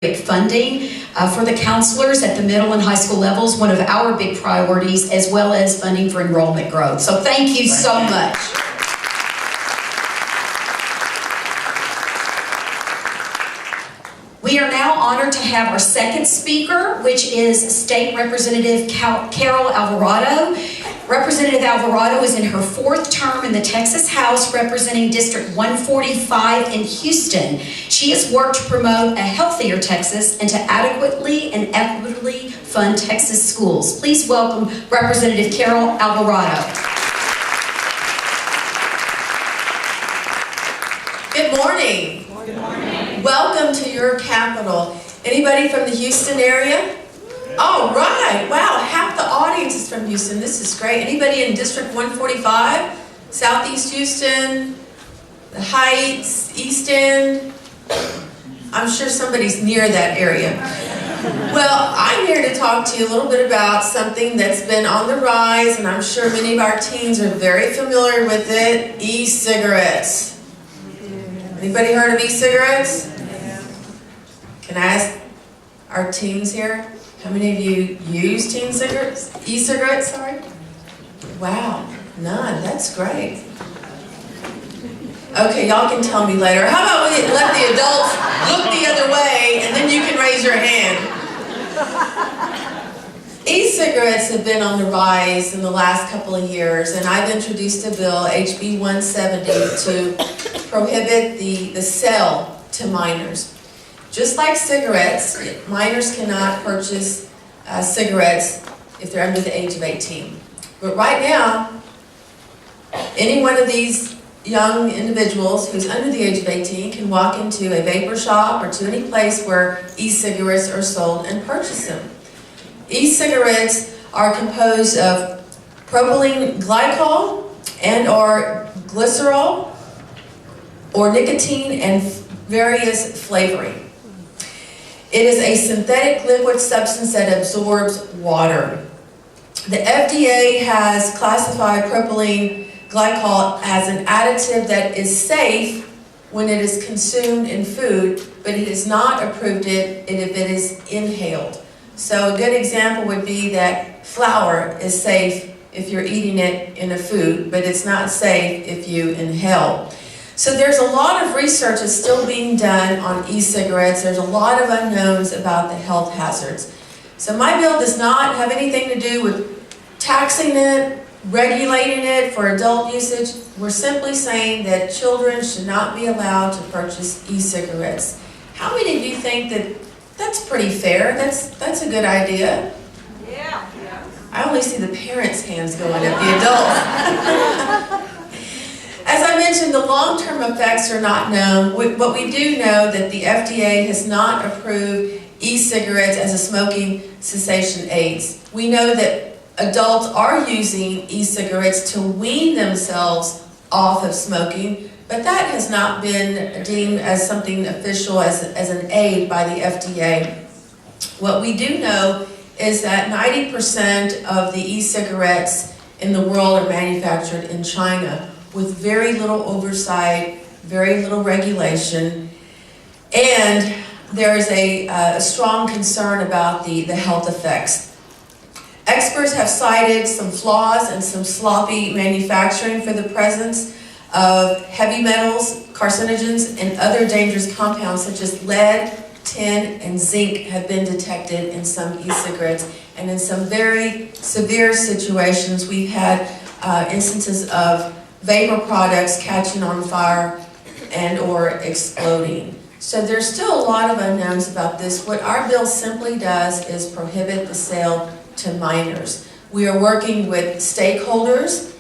funding for the counselors at the middle and high school levels, one of our big priorities, as well as funding for enrollment growth. So thank you so much. We are now honored to have our second speaker, which is State Representative Carol Alvarado. Representative Alvarado is in her fourth term in the Texas House representing District 145 in Houston. She has worked to promote a healthier Texas and to adequately and equitably fund Texas schools. Please welcome Representative Carol Alvarado. Good morning. Good morning. Welcome to your capital. Anybody from the Houston area? All right. Wow, half the audience is from Houston. This is great. Anybody in District 145? Southeast Houston, the Heights, East End? I'm sure somebody's near that area. Well, I'm here to talk to you a little bit about something that's been on the rise, and I'm sure many of our teens are very familiar with it, e-cigarettes. Anybody heard of e-cigarettes? Can I ask our teens here? How many of you use e-cigarettes, sorry? Wow, none, that's great. Okay, y'all can tell me later. How about we let the adults look the other way and then you can raise your hand. E-cigarettes have been on the rise in the last couple of years, and I've introduced a bill, HB 170, to prohibit the sale to minors. Just like cigarettes, minors cannot purchase cigarettes if they're under the age of 18. But right now, any one of these young individuals who's under the age of 18 can walk into a vapor shop or to any place where e-cigarettes are sold and purchase them. E-cigarettes are composed of propylene glycol and or glycerol or nicotine and various flavoring. It is a synthetic liquid substance that absorbs water. The FDA has classified propylene glycol as an additive that is safe when it is consumed in food, but it has not approved it if it is inhaled. So a good example would be that flour is safe if you're eating it in a food, but it's not safe if you inhale. So there's a lot of research that's still being done on e-cigarettes. There's a lot of unknowns about the health hazards. So my bill does not have anything to do with taxing it, regulating it for adult usage. We're simply saying that children should not be allowed to purchase e-cigarettes. How many of you think that that's pretty fair? That's a good idea. Yeah. I only see the parents' hands going up, the adults. As I mentioned, the long-term effects are not known. What we do know that the FDA has not approved e-cigarettes as a smoking cessation aid. We know that adults are using e-cigarettes to wean themselves off of smoking, but that has not been deemed as something official, as an aid by the FDA. What we do know is that 90% of the e-cigarettes in the world are manufactured in China with very little oversight, very little regulation, and there is a strong concern about the health effects. Experts have cited some flaws and some sloppy manufacturing for the presence of heavy metals, carcinogens, and other dangerous compounds such as lead, tin, and zinc have been detected in some e-cigarettes. And in some very severe situations, we've had instances of vapor products catching on fire and or exploding. So there's still a lot of unknowns about this. What our bill simply does is prohibit the sale to minors. We are working with stakeholders,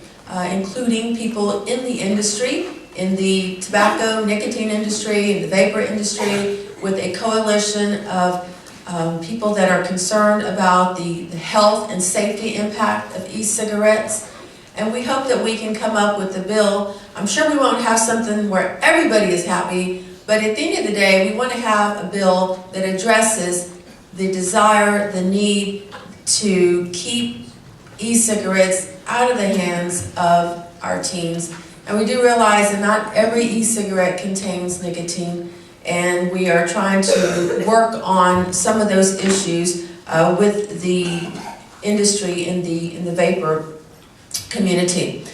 including people in the industry, in the tobacco, nicotine industry, in the vapor industry, with a coalition of people that are concerned about the health and safety impact of e-cigarettes. And we hope that we can come up with a bill. I'm sure we won't have something where everybody is happy, but at the end of the day, we want to have a bill that addresses the desire, the need to keep e-cigarettes out of the hands of our teens. And we do realize that not every e-cigarette contains nicotine, and we are trying to work on some of those issues with the industry in the vapor community.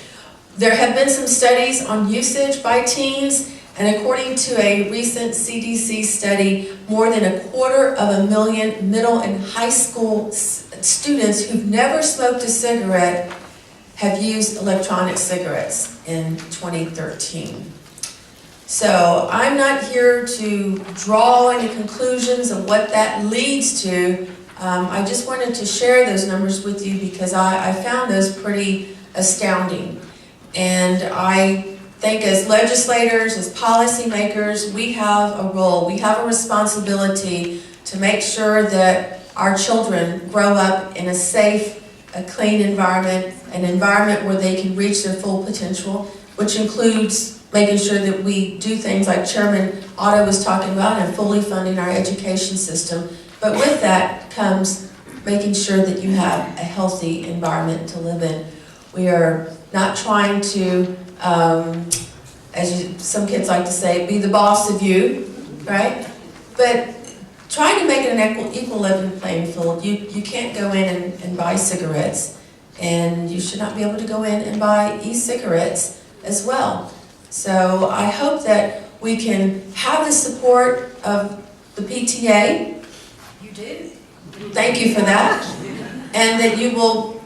There have been some studies on usage by teens, and according to a recent CDC study, more than 250,000 middle and high school students who've never smoked a cigarette have used electronic cigarettes in 2013. So I'm not here to draw any conclusions of what that leads to. I just wanted to share those numbers with you because I found those pretty astounding. And I think as legislators, as policymakers, we have a role, we have a responsibility to make sure that our children grow up in a safe, a clean environment, an environment where they can reach their full potential, which includes making sure that we do things like Chairman Otto was talking about and fully funding our education system. But with that comes making sure that you have a healthy environment to live in. We are not trying to, some kids like to say, be the boss of you, right? But trying to make it an equal level playing field. You can't go in and buy cigarettes, and you should not be able to go in and buy e-cigarettes as well. So I hope that we can have the support of the PTA. You do. Thank you for that. And that you will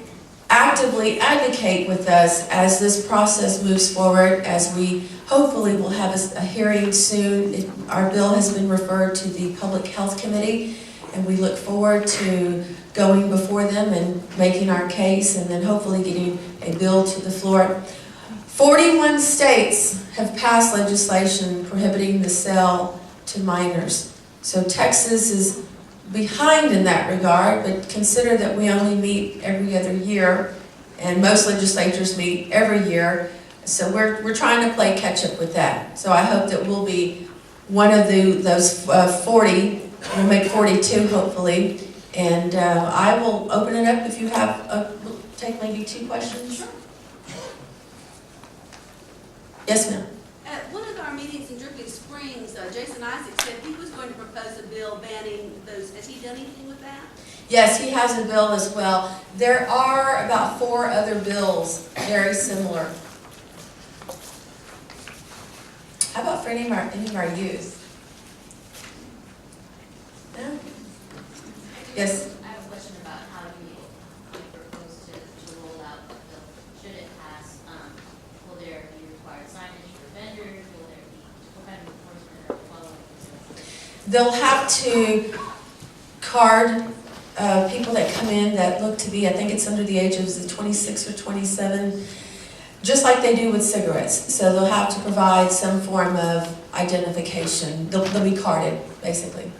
actively advocate with us as this process moves forward, as we hopefully will have a hearing soon. Our bill has been referred to the Public Health Committee, and we look forward to going before them and making our case, and then hopefully getting a bill to the floor. 41 states have passed legislation prohibiting the sale to minors. So Texas is behind in that regard, but consider that we only meet every other year, and most legislatures meet every year. So we're trying to play catch up with that. So I hope that we'll be one of those 40. We'll make 42 hopefully, and I will open it up if you have. We'll take maybe 2 questions. Sure. Yes, ma'am. At one of our meetings in Dripping Springs, Jason Isaac said he was going to propose a bill banning those. Has he done anything with that? Yes, he has a bill as well. There are about 4 other bills very similar. How about for any of our youth? No? Yes? I have a question about how you propose to roll out the bill. Should it pass, will there be required signage for vendors? Will there be, what kind of enforcement are following? They'll have to card people that come in that look to be, I think it's under the age of 26 or 27, just like they do with cigarettes. So they'll have to provide some form of identification. They'll be carded, basically.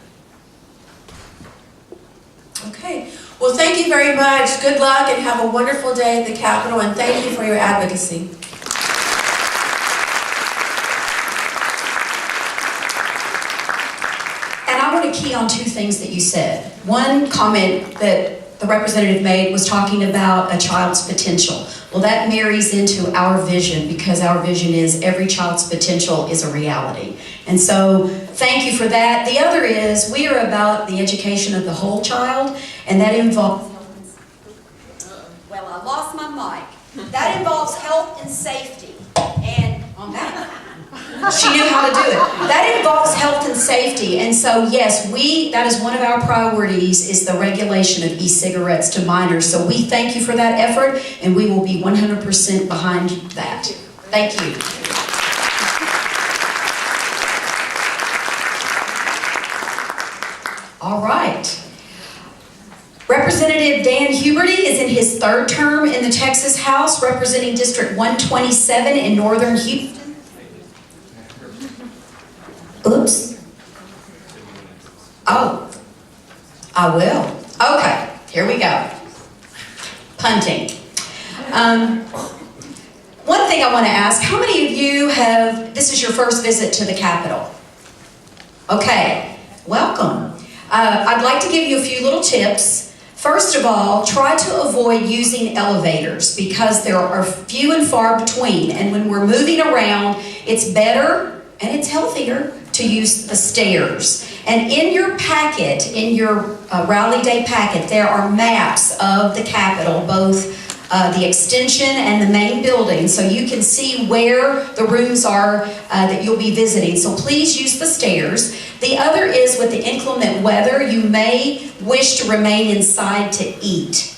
Okay. Well, thank you very much. Good luck and have a wonderful day at the Capitol, and thank you for your advocacy. And I want to key on 2 things that you said. One comment that the representative made was talking about a child's potential. Well, that marries into our vision, because our vision is every child's potential is a reality. And so thank you for that. The other is we are about the education of the whole child, and that involves... Well, I lost my mic. That involves health and safety. And on that, she knew how to do it. That involves health and safety. And so, yes, that is one of our priorities, is the regulation of e-cigarettes to minors. So we thank you for that effort, and we will be 100% behind that. Thank you. All right. Representative Dan Huberty is in his 3rd term in the Texas House, representing District 127 in Northern Houston. Oops. Oh, I will. Okay, here we go. Punting. One thing I want to ask, how many of you this is your first visit to the Capitol? Okay, welcome. I'd like to give you a few little tips. First of all, try to avoid using elevators, because there are few and far between. And when we're moving around, it's better and it's healthier to to use the stairs. And in your packet, in your Rally Day packet, there are maps of the Capitol, both the extension and the main building, so you can see where the rooms are that you'll be visiting. So please use the stairs. The other is, with the inclement weather, you may wish to remain inside to eat.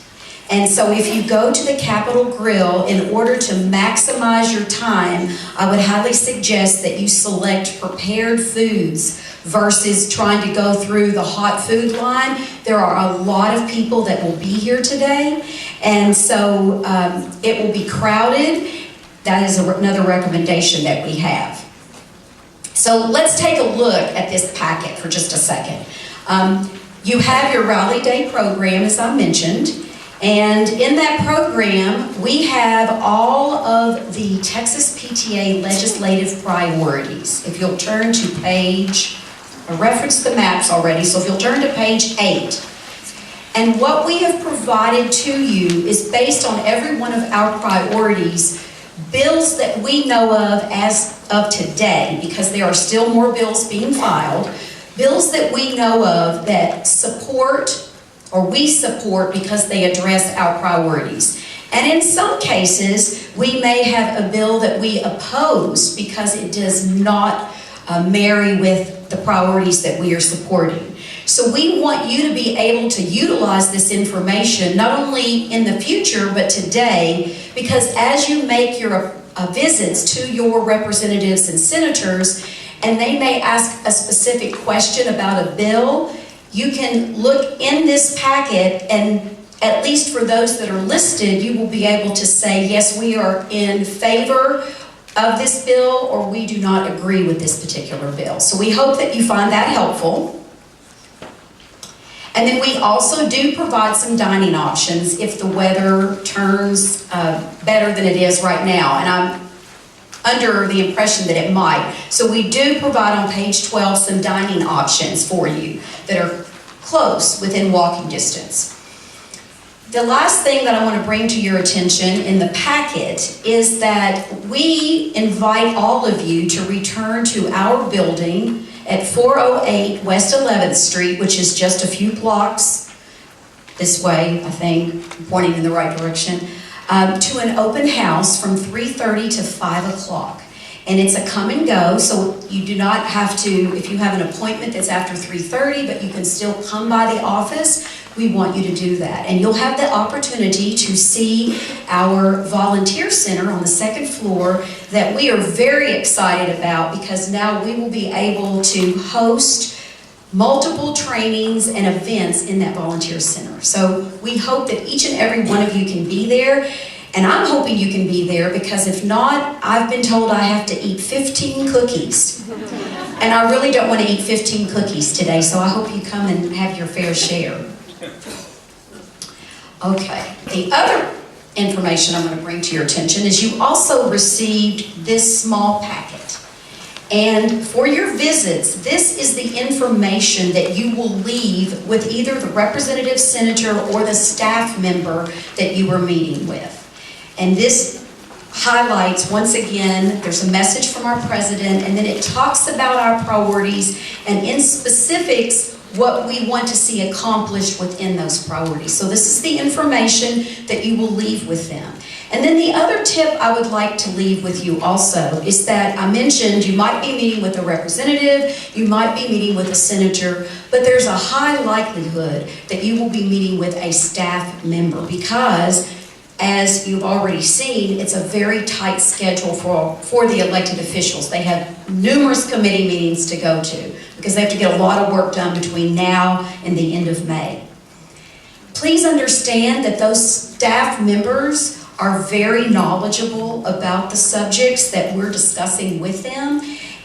And so if you go to the Capitol Grill, in order to maximize your time, I would highly suggest that you select prepared foods versus trying to go through the hot food line. There are a lot of people that will be here today, and so it will be crowded. That is another recommendation that we have. So let's take a look at this packet for just a second. You have your Rally Day program, as I mentioned. And in that program, we have all of the Texas PTA legislative priorities. If you'll turn to page, I referenced the maps already, so if you'll turn to page 8. And what we have provided to you is based on every one of our priorities, bills that we know of as of today, because there are still more bills being filed, bills that we know of that support or we support because they address our priorities. And in some cases, we may have a bill that we oppose because it does not marry with the priorities that we are supporting. So we want you to be able to utilize this information not only in the future but today, because as you make your visits to your representatives and senators, and they may ask a specific question about a bill, you can look in this packet, and at least for those that are listed, you will be able to say, yes, we are in favor of this bill, or we do not agree with this particular bill. So we hope that you find that helpful. And then we also do provide some dining options if the weather turns better than it is right now. And I'm under the impression that it might. So we do provide on page 12 some dining options for you that are close, within walking distance. The last thing that I want to bring to your attention in the packet is that we invite all of you to return to our building at 408 West 11th Street, which is just a few blocks this way, I think, pointing in the right direction, to an open house from 3:30 to 5 o'clock. And it's a come and go, so you do not have to, if you have an appointment that's after 3:30, but you can still come by the office, we want you to do that. And you'll have the opportunity to see our volunteer center on the second floor that we are very excited about, because now we will be able to host multiple trainings and events in that volunteer center. So we hope that each and every one of you can be there. And I'm hoping you can be there, because if not, I've been told I have to eat 15 cookies. And I really don't want to eat 15 cookies today, so I hope you come and have your fair share. Okay, the other information I'm going to bring to your attention is you also received this small packet. And for your visits, this is the information that you will leave with either the representative senator or the staff member that you were meeting with. And this highlights, once again, there's a message from our president, and then it talks about our priorities and in specifics what we want to see accomplished within those priorities. So this is the information that you will leave with them. And then the other tip I would like to leave with you also is that I mentioned you might be meeting with a representative, you might be meeting with a senator, but there's a high likelihood that you will be meeting with a staff member, because as you've already seen, it's a very tight schedule for the elected officials. They have numerous committee meetings to go to because they have to get a lot of work done between now and the end of May. Please understand that those staff members are very knowledgeable about the subjects that we're discussing with them,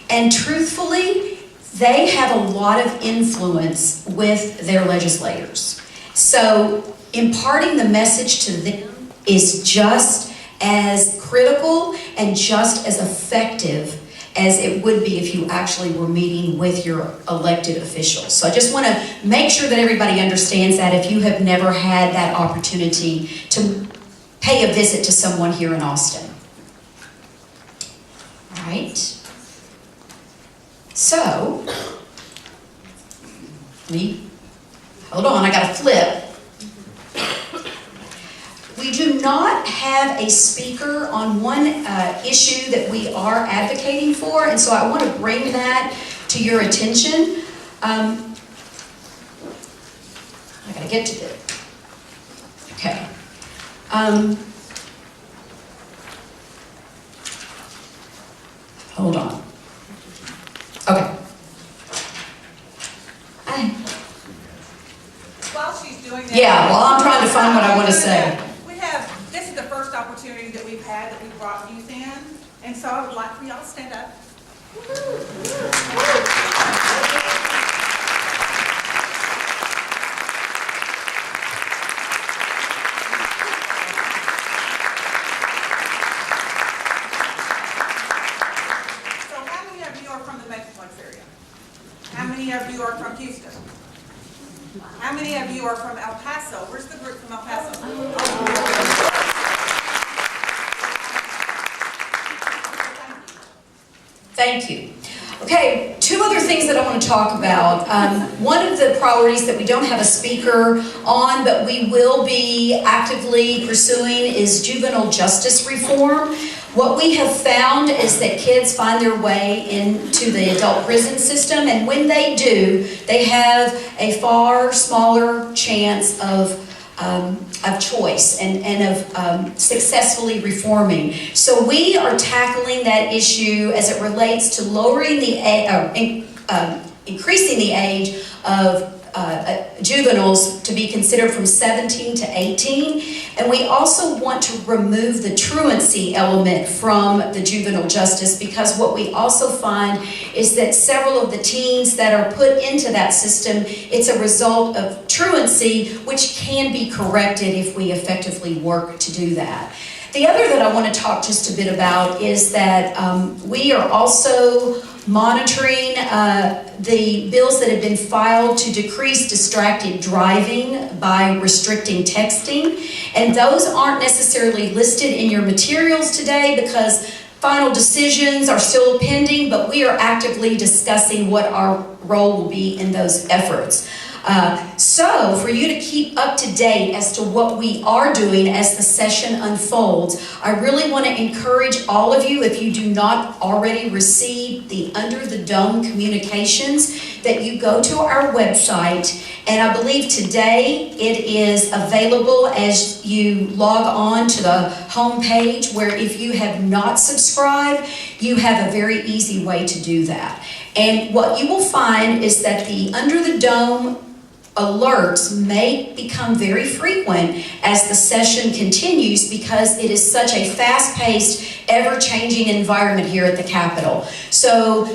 and truthfully, they have a lot of influence with their legislators. So imparting the message to them is just as critical and just as effective as it would be if you actually were meeting with your elected officials. So I just want to make sure that everybody understands that if you have never had that opportunity to pay a visit to someone here in Austin. All right. So, hold on, I gotta flip. We do not have a speaker on one issue that we are advocating for, and so I want to bring that to your attention. I gotta get to it. Okay. Hold on. Okay. While she's doing that. Yeah, well, I'm trying to find what I want to say. This is the first opportunity that we've had that we've brought youth in, and so I would like for y'all to stand up. So how many of you are from the Metroplex area? How many of you are from Houston? How many of you are from El Paso? Where's the group from El Paso? Thank you. Okay, two other things that I want to talk about. One of the priorities that we don't have a speaker on, but we will be actively pursuing is juvenile justice reform. What we have found is that kids find their way into the adult prison system, and when they do, they have a far smaller chance of choice and of successfully reforming. So we are tackling that issue as it relates to lowering the increasing the age of juveniles to be considered from 17 to 18, and we also want to remove the truancy element from the juvenile justice, because what we also find is that several of the teens that are put into that system, it's a result of truancy, which can be corrected if we effectively work to do that. The other that I want to talk just a bit about is that we are also monitoring the bills that have been filed to decrease distracted driving by restricting texting. And those aren't necessarily listed in your materials today because final decisions are still pending, but we are actively discussing what our role will be in those efforts. So for you to keep up to date as to what we are doing as the session unfolds, I really want to encourage all of you, if you do not already receive the Under the Dome communications, that you go to our website, and I believe today it is available as you log on to the home page, where if you have not subscribed, you have a very easy way to do that. And what you will find is that the Under the Dome alerts may become very frequent as the session continues, because it is such a fast-paced, ever-changing environment here at the Capitol. So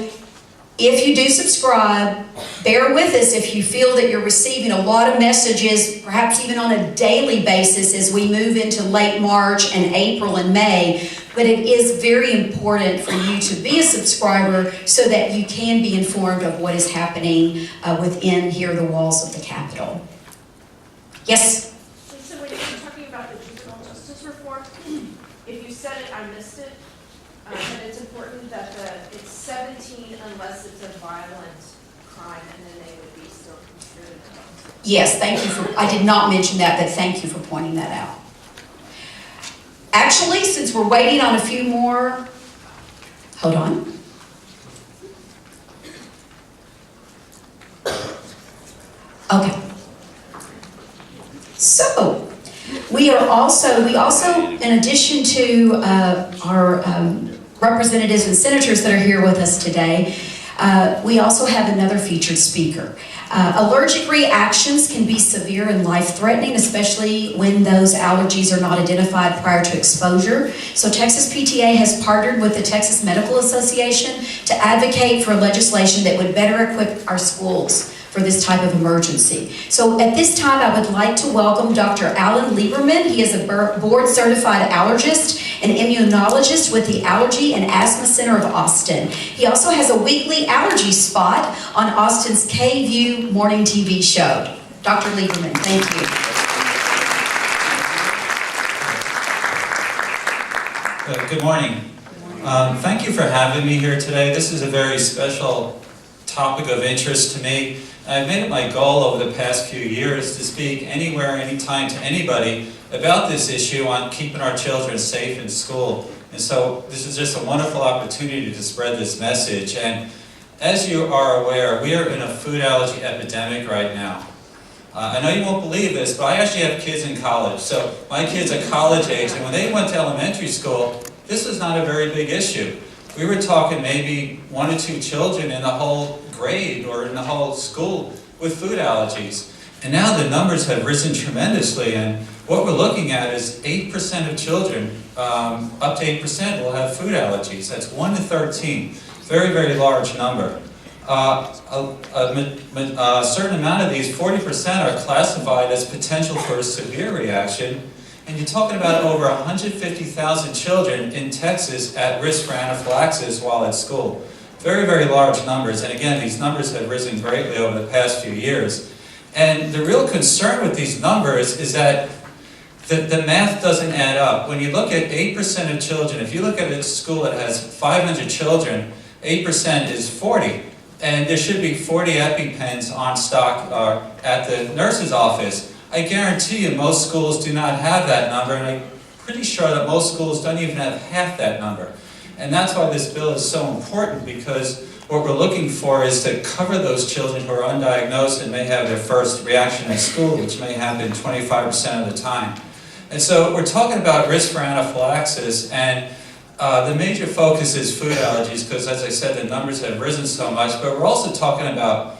if you do subscribe, bear with us if you feel that you're receiving a lot of messages, perhaps even on a daily basis as we move into late March and April and May. But it is very important for you to be a subscriber so that you can be informed of what is happening within here the walls of the Capitol. Yes? So when you're talking about the juvenile justice reform, if you said it, I missed it. And it's important that it's 17 unless it's a violent crime, and then they would be still considered adults. Yes, thank you for, I did not mention that, but thank you for pointing that out. Actually, since we're waiting on a few more, hold on. Okay. So, we also, in addition to our representatives and senators that are here with us today, we also have another featured speaker. Allergic reactions can be severe and life-threatening, especially when those allergies are not identified prior to exposure. So Texas PTA has partnered with the Texas Medical Association to advocate for legislation that would better equip our schools for this type of emergency. So at this time, I would like to welcome Dr. Alan Lieberman. He is a board-certified allergist and immunologist with the Allergy and Asthma Center of Austin. He also has a weekly allergy spot on Austin's K-View morning TV show. Dr. Lieberman, thank Good morning. Thank you for having me here today. This is a very special topic of interest to me. I've made it my goal over the past few years to speak anywhere, anytime to anybody about this issue on keeping our children safe in school. And so this is just a wonderful opportunity to spread this message. And as you are aware, we are in a food allergy epidemic right now. I know you won't believe this, but I actually have kids in college. So my kids are college age, and when they went to elementary school, this was not a very big issue. We were talking maybe 1 or 2 children in the whole grade or in the whole school with food allergies. And now the numbers have risen tremendously, and what we're looking at is 8% of children, up to 8% will have food allergies. That's 1 to 13. Very, very large number. A certain amount of these, 40%, are classified as potential for a severe reaction. And you're talking about over 150,000 children in Texas at risk for anaphylaxis while at school. Very, very large numbers. And again, these numbers have risen greatly over the past few years. And the real concern with these numbers is that the math doesn't add up. When you look at 8% of children, if you look at a school that has 500 children, 8% is 40. And there should be 40 EpiPens on stock at the nurse's office. I guarantee you most schools do not have that number, and I'm pretty sure that most schools don't even have half that number. And that's why this bill is so important, because what we're looking for is to cover those children who are undiagnosed and may have their first reaction in school, which may happen 25% of the time. And so we're talking about risk for anaphylaxis, and the major focus is food allergies, because as I said, the numbers have risen so much, but we're also talking about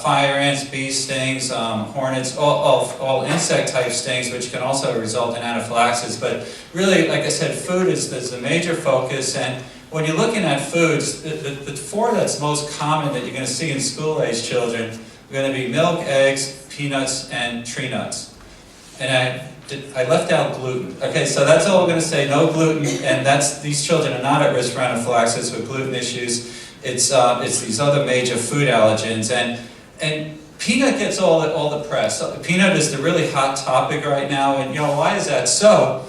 fire ants, bee stings, hornets, all insect-type stings, which can also result in anaphylaxis. But really, like I said, food is the major focus. And when you're looking at foods, the 4 that's most common that you're going to see in school-age children are going to be milk, eggs, peanuts, and tree nuts. And I left out gluten. Okay, so that's all we're going to say, no gluten, and these children are not at risk for anaphylaxis with gluten issues. It's these other major food allergens, and peanut gets all the press. So peanut is the really hot topic right now, and you know, why is that so?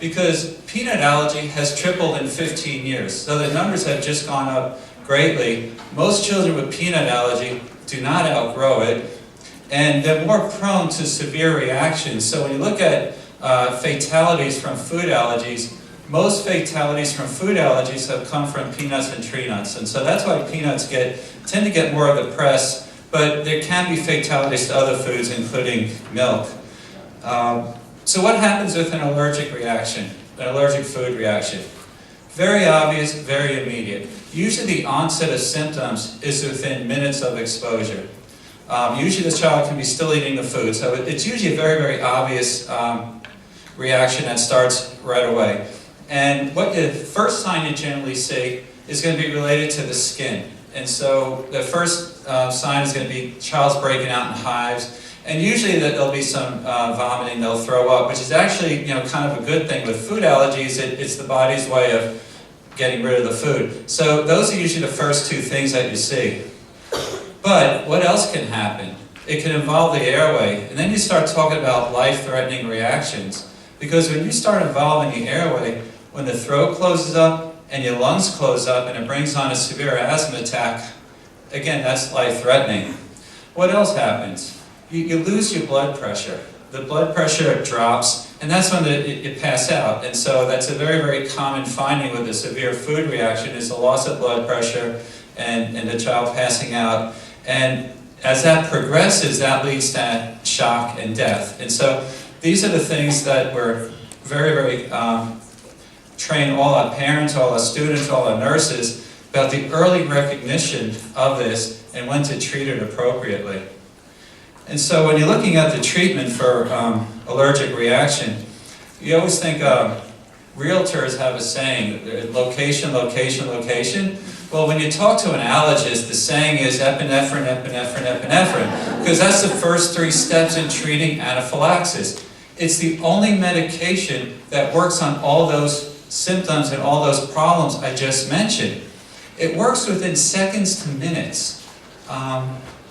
Because peanut allergy has tripled in 15 years, so the numbers have just gone up greatly. Most children with peanut allergy do not outgrow it, and they're more prone to severe reactions. So when you look at fatalities from food allergies, most fatalities from food allergies have come from peanuts and tree nuts. And so that's why peanuts tend to get more of the press, but there can be fatalities to other foods, including milk. So what happens with an allergic reaction, an allergic food reaction? Very obvious, very immediate. Usually the onset of symptoms is within minutes of exposure. Usually the child can be still eating the food, so it's usually a very, very obvious reaction that starts right away. And what the first sign you generally see is going to be related to the skin. And so the first sign is going to be child's breaking out in hives. And usually there'll be some vomiting, they'll throw up, which is actually, you know, kind of a good thing. With food allergies, it's the body's way of getting rid of the food. So those are usually the first 2 things that you see. But what else can happen? It can involve the airway. And then you start talking about life-threatening reactions. Because when you start involving the airway, when the throat closes up and your lungs close up and it brings on a severe asthma attack, again, that's life-threatening. What else happens? You lose your blood pressure. The blood pressure drops, and that's when you pass out. And so that's a very, very common finding with a severe food reaction, is the loss of blood pressure and the child passing out. And as that progresses, that leads to shock and death. And so these are the things that we're very, very train all our parents, all our students, all our nurses about the early recognition of this and when to treat it appropriately. And so when you're looking at the treatment for allergic reaction, you always think realtors have a saying, location, location, location. Well, when you talk to an allergist, the saying is epinephrine, epinephrine, epinephrine, because that's the first 3 steps in treating anaphylaxis. It's the only medication that works on all those symptoms and all those problems I just mentioned. It works within seconds to minutes.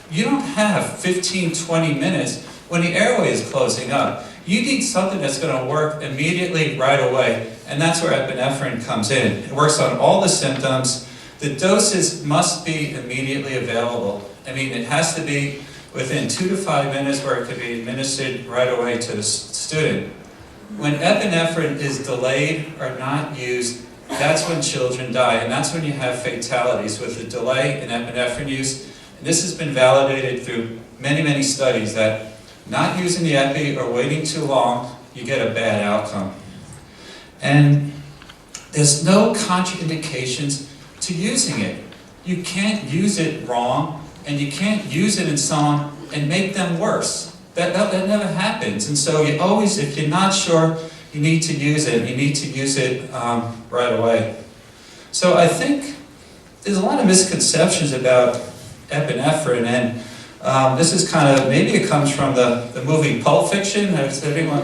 You don't have 15, 20 minutes when the airway is closing up. You need something that's going to work immediately, right away, and that's where epinephrine comes in. It works on all the symptoms. The doses must be immediately available. I mean, it has to be within 2 to 5 minutes where it could be administered right away to the student. When epinephrine is delayed or not used, that's when children die, and that's when you have fatalities with the delay in epinephrine use. And this has been validated through many, many studies that not using the epi or waiting too long, you get a bad outcome. And there's no contraindications to using it. You can't use it wrong, and you can't use it in someone and make them worse. That never happens. And so you always, if you're not sure, you need to use it. You need to use it right away. So I think there's a lot of misconceptions about epinephrine, and this is kind of, maybe it comes from the movie Pulp Fiction. Has anyone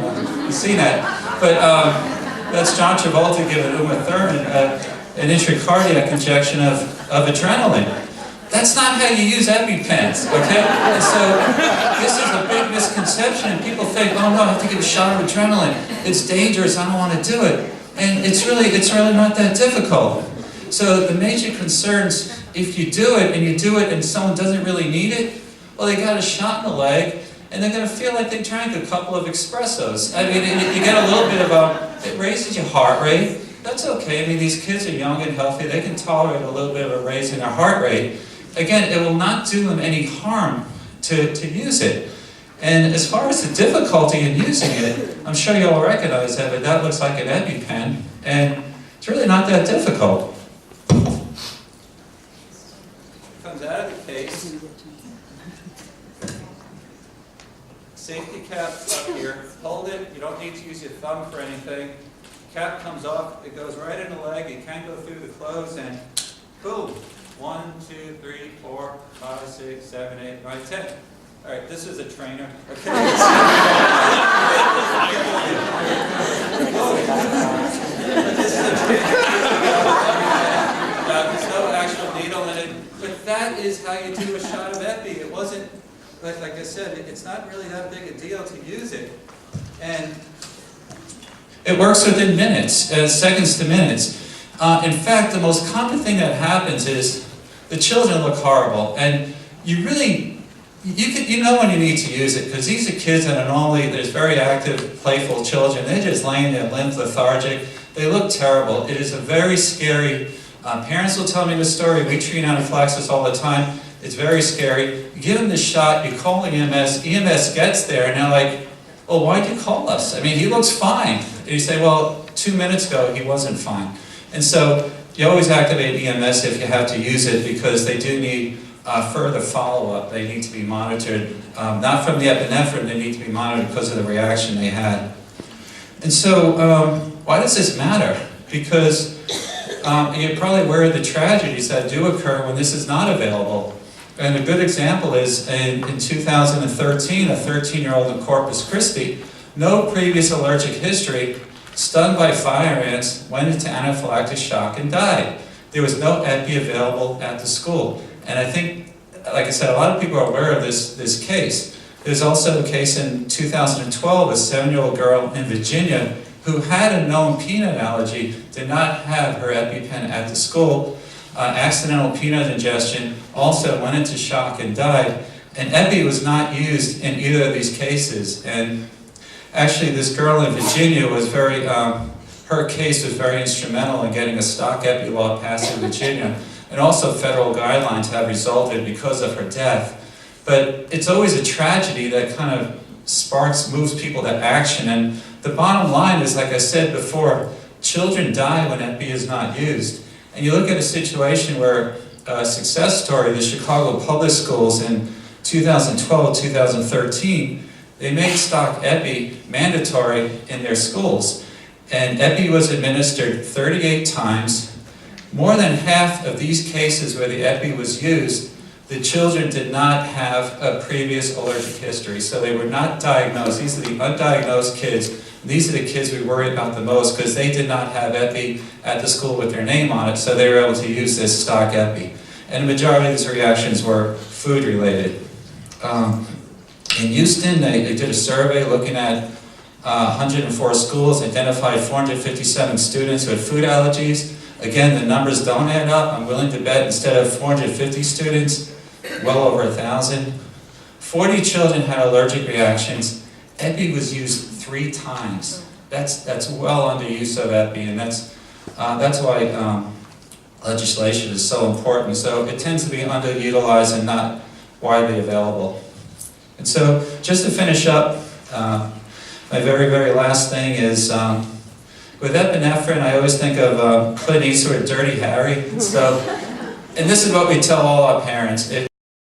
seen that? But that's John Travolta giving Uma Thurman an intracardiac injection of adrenaline. That's not how you use EpiPens, okay? And so this is a big misconception, and people think, oh no, I have to give a shot of adrenaline. It's dangerous, I don't want to do it. And it's really not that difficult. So the major concerns, if you do it and someone doesn't really need it, well, they got a shot in the leg, and they're going to feel like they drank a couple of espressos. I mean, you get a little bit of it raises your heart rate. That's okay. I mean, these kids are young and healthy. They can tolerate a little bit of a raise in their heart rate. Again, it will not do them any harm to use it. And as far as the difficulty in using it, I'm sure you all recognize that, but that looks like an EpiPen, and it's really not that difficult. It comes out of the case. Safety cap up here. Hold it. You don't need to use your thumb for anything. Cap comes off. It goes right in the leg. It can go through the clothes, and boom. 1, 2, 3, 4, 5, 6, 7, 8, 9, 10. All right, this is a trainer. Okay. There's no actual needle in it, but that is how you do a shot of epi. It wasn't, like I said, it's not really that big a deal to use it, and it works within minutes, seconds to minutes. In fact, the most common thing that happens is the children look horrible, and you know when you need to use it, because these are kids that are normally, there's very active, playful children. They're just laying there limp, lethargic. They look terrible. It is a very scary, parents will tell me the story. We treat anaphylaxis all the time. It's very scary. You give them the shot, you call EMS. EMS gets there, and they're like, oh, why'd you call us? I mean, he looks fine. And you say, well, 2 minutes ago, he wasn't fine. And so you always activate EMS if you have to use it, because they do need further follow-up. They need to be monitored, not from the epinephrine, they need to be monitored because of the reaction they had. And so why does this matter? Because you're probably aware of the tragedies that do occur when this is not available. And a good example is in 2013, a 13-year-old in Corpus Christi, no previous allergic history, stung by fire ants, went into anaphylactic shock and died. There was no epi available at the school. And I think, like I said, a lot of people are aware of this case. There's also a case in 2012, a 7-year-old girl in Virginia who had a known peanut allergy, did not have her EpiPen at the school, accidental peanut ingestion, also went into shock and died. And epi was not used in either of these cases. And actually, this girl in Virginia was her case was very instrumental in getting a stock epi law passed in Virginia, and also federal guidelines have resulted because of her death. But it's always a tragedy that kind of moves people to action. And the bottom line is, like I said before, children die when epi is not used. And you look at a situation where a success story, the Chicago Public Schools in 2012, 2013, they made stock epi mandatory in their schools. And epi was administered 38 times. More than half of these cases where the epi was used, the children did not have a previous allergic history, so they were not diagnosed. These are the undiagnosed kids. These are the kids we worry about the most because they did not have epi at the school with their name on it, so they were able to use this stock epi. And the majority of these reactions were food related. In Houston, they did a survey looking at 104 schools, identified 457 students who had food allergies. Again, the numbers don't add up. I'm willing to bet instead of 450 students, well over 1,000. 40 children had allergic reactions. Epi was used 3 times. That's well under use of Epi, and that's why legislation is so important. So it tends to be underutilized and not widely available. And so just to finish up, my very, very last thing is, with epinephrine, I always think of Clint Eastwood, Dirty Harry. So, and this is what we tell all our parents.